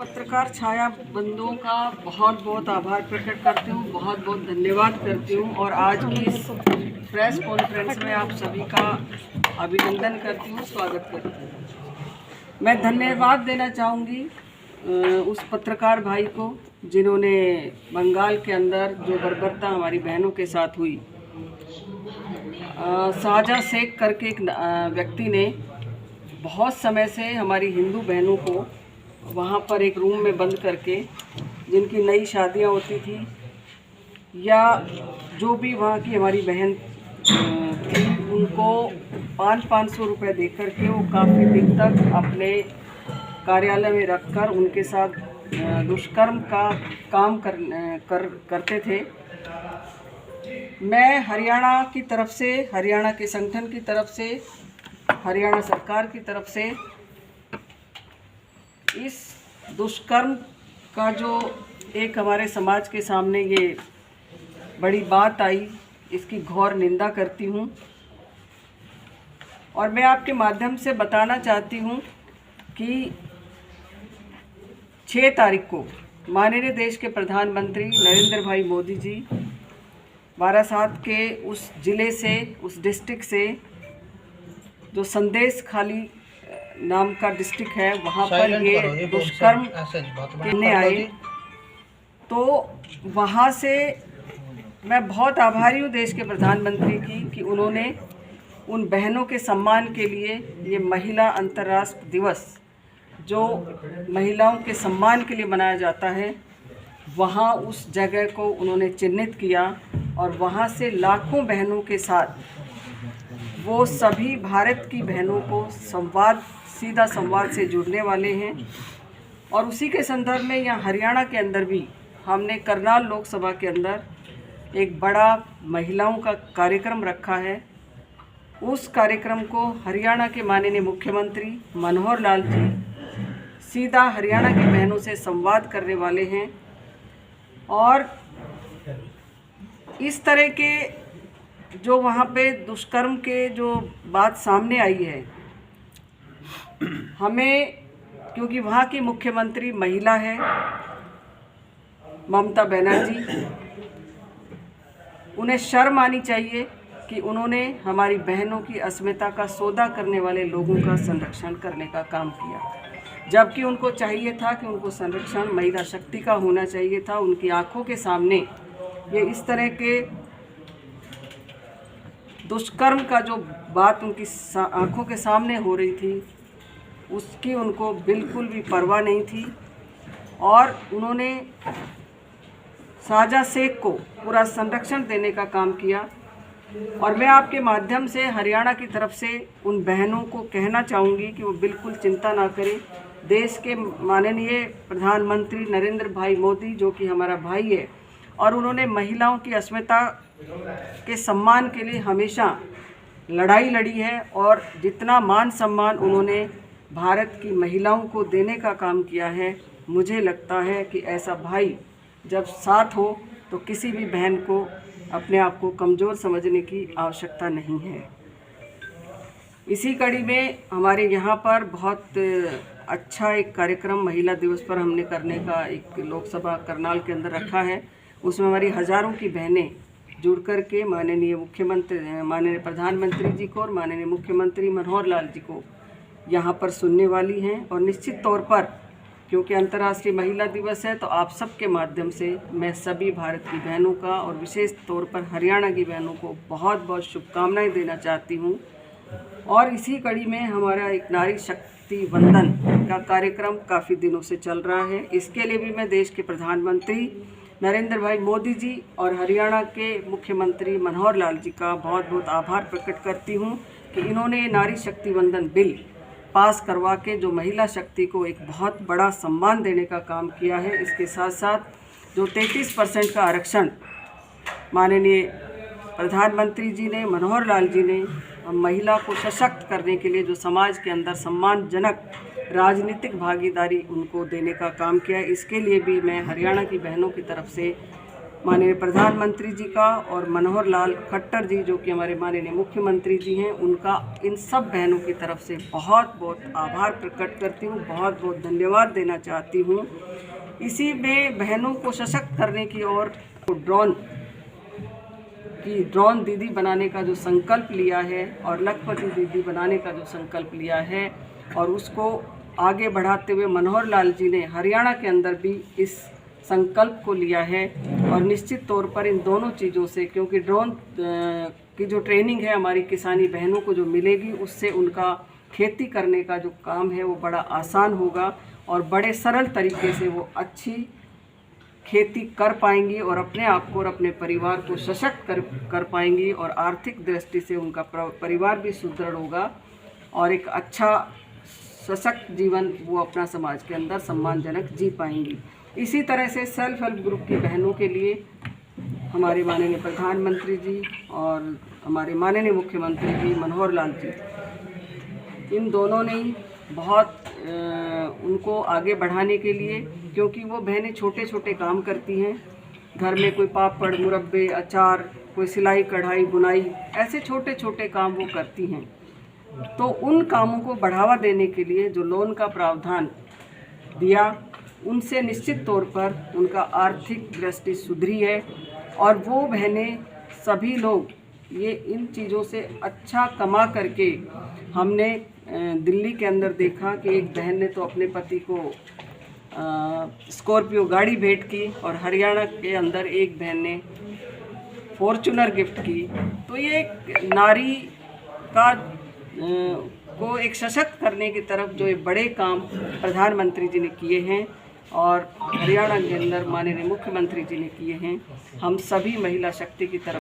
पत्रकार छाया बंधुओं का बहुत बहुत आभार प्रकट करती हूँ, बहुत बहुत धन्यवाद करती हूँ और आज की इस प्रेस कॉन्फ्रेंस में आप सभी का अभिनंदन करती हूँ, स्वागत करती हूँ। मैं धन्यवाद देना चाहूँगी उस पत्रकार भाई को जिन्होंने बंगाल के अंदर जो बर्बरता हमारी बहनों के साथ हुई। साजा शेख करके एक व्यक्ति ने बहुत समय से हमारी हिंदू बहनों को वहाँ पर एक रूम में बंद करके, जिनकी नई शादियाँ होती थी या जो भी वहाँ की हमारी बहन थी, उनको 500 रुपये दे करके वो काफ़ी दिन तक अपने कार्यालय में रखकर उनके साथ दुष्कर्म का काम करते थे। मैं हरियाणा की तरफ से, हरियाणा के संगठन की तरफ से, हरियाणा सरकार की तरफ से इस दुष्कर्म का जो एक हमारे समाज के सामने ये बड़ी बात आई, इसकी घोर निंदा करती हूँ। और मैं आपके माध्यम से बताना चाहती हूँ कि 6 तारीख को माननीय देश के प्रधानमंत्री नरेंद्र भाई मोदी जी बारासात के उस ज़िले से, उस डिस्ट्रिक्ट से, जो संदेश खाली नाम का डिस्ट्रिक्ट है, वहाँ पर ये दुष्कर्म करने आए। तो वहाँ से मैं बहुत आभारी हूँ देश के प्रधानमंत्री की कि उन्होंने उन बहनों के सम्मान के लिए ये महिला अंतर्राष्ट्रीय दिवस जो महिलाओं के सम्मान के लिए मनाया जाता है, वहाँ उस जगह को उन्होंने चिन्हित किया और वहाँ से लाखों बहनों के साथ वो सभी भारत की बहनों को सीधा संवाद से जुड़ने वाले हैं। और उसी के संदर्भ में यहाँ हरियाणा के अंदर भी हमने करनाल लोकसभा के अंदर एक बड़ा महिलाओं का कार्यक्रम रखा है। उस कार्यक्रम को हरियाणा के माननीय मुख्यमंत्री मनोहर लाल जी सीधा हरियाणा की बहनों से संवाद करने वाले हैं। और इस तरह के जो वहाँ पे दुष्कर्म के जो बात सामने आई है, हमें, क्योंकि वहाँ की मुख्यमंत्री महिला है ममता बनर्जी, उन्हें शर्म आनी चाहिए कि उन्होंने हमारी बहनों की अस्मिता का सौदा करने वाले लोगों का संरक्षण करने का काम किया, जबकि उनको चाहिए था कि उनको संरक्षण महिला शक्ति का होना चाहिए था। उनकी आंखों के सामने ये इस तरह के दुष्कर्म का जो बात उनकी आंखों के सामने हो रही थी, उसकी उनको बिल्कुल भी परवाह नहीं थी और उन्होंने साजा शेख को पूरा संरक्षण देने का काम किया। और मैं आपके माध्यम से हरियाणा की तरफ से उन बहनों को कहना चाहूँगी कि वो बिल्कुल चिंता ना करें। देश के माननीय प्रधानमंत्री नरेंद्र भाई मोदी, जो कि हमारा भाई है, और उन्होंने महिलाओं की अस्मिता के सम्मान के लिए हमेशा लड़ाई लड़ी है और जितना मान सम्मान उन्होंने भारत की महिलाओं को देने का काम किया है, मुझे लगता है कि ऐसा भाई जब साथ हो तो किसी भी बहन को अपने आप को कमज़ोर समझने की आवश्यकता नहीं है। इसी कड़ी में हमारे यहाँ पर बहुत अच्छा एक कार्यक्रम महिला दिवस पर हमने करने का एक लोकसभा करनाल के अंदर रखा है। उसमें हमारी हज़ारों की बहनें जुड़ कर के माननीय प्रधानमंत्री जी को और माननीय मुख्यमंत्री मनोहर लाल जी को यहाँ पर सुनने वाली हैं। और निश्चित तौर पर, क्योंकि अंतर्राष्ट्रीय महिला दिवस है, तो आप सबके माध्यम से मैं सभी भारत की बहनों का और विशेष तौर पर हरियाणा की बहनों को बहुत बहुत शुभकामनाएं देना चाहती हूँ। और इसी कड़ी में हमारा एक नारी शक्ति वंदन का कार्यक्रम काफ़ी दिनों से चल रहा है। इसके लिए भी मैं देश के प्रधानमंत्री नरेंद्र भाई मोदी जी और हरियाणा के मुख्यमंत्री मनोहर लाल जी का बहुत बहुत आभार प्रकट करती हूँ कि इन्होंने नारी शक्ति वंदन बिल पास करवा के जो महिला शक्ति को एक बहुत बड़ा सम्मान देने का काम किया है। इसके साथ साथ जो 33% का आरक्षण माननीय प्रधानमंत्री जी ने, मनोहर लाल जी ने महिला को सशक्त करने के लिए जो समाज के अंदर सम्मानजनक राजनीतिक भागीदारी उनको देने का काम किया है, इसके लिए भी मैं हरियाणा की बहनों की तरफ से माननीय प्रधानमंत्री जी का और मनोहर लाल खट्टर जी जो कि हमारे माननीय मुख्यमंत्री जी हैं, उनका इन सब बहनों की तरफ से बहुत बहुत आभार प्रकट करती हूँ, बहुत बहुत धन्यवाद देना चाहती हूँ। इसी में बहनों को सशक्त करने की और ड्रोन दीदी बनाने का जो संकल्प लिया है और लखपति दीदी बनाने का जो संकल्प लिया है और उसको आगे बढ़ाते हुए मनोहर लाल जी ने हरियाणा के अंदर भी इस संकल्प को लिया है। और निश्चित तौर पर इन दोनों चीज़ों से, क्योंकि ड्रोन की जो ट्रेनिंग है हमारी किसानी बहनों को जो मिलेगी, उससे उनका खेती करने का जो काम है वो बड़ा आसान होगा और बड़े सरल तरीके से वो अच्छी खेती कर पाएंगी और अपने आप को और अपने परिवार को सशक्त कर पाएंगी और आर्थिक दृष्टि से उनका परिवार भी सुदृढ़ होगा और एक अच्छा सशक्त जीवन वो अपना समाज के अंदर सम्मानजनक जी पाएंगी। इसी तरह से सेल्फ हेल्प ग्रुप की बहनों के लिए हमारे माननीय प्रधानमंत्री जी और हमारे माननीय मुख्यमंत्री जी मनोहर लाल जी, इन दोनों ने बहुत उनको आगे बढ़ाने के लिए, क्योंकि वो बहनें छोटे छोटे काम करती हैं घर में, कोई पापड़ मुरब्बे अचार, कोई सिलाई कढ़ाई बुनाई, ऐसे छोटे छोटे काम वो करती हैं। तो उन कामों को बढ़ावा देने के लिए जो लोन का प्रावधान दिया, उनसे निश्चित तौर पर उनका आर्थिक दृष्टि सुधरी है और वो बहनें सभी लोग ये इन चीज़ों से अच्छा कमा करके, हमने दिल्ली के अंदर देखा कि एक बहन ने तो अपने पति को स्कॉर्पियो गाड़ी भेंट की और हरियाणा के अंदर एक बहन ने फॉर्च्यूनर गिफ्ट की। तो ये एक नारी का को एक सशक्त करने की तरफ जो ये बड़े काम प्रधानमंत्री जी ने किए हैं और हरियाणा के अंदर माननीय मुख्यमंत्री जी ने किए हैं, हम सभी महिला शक्ति की तरफ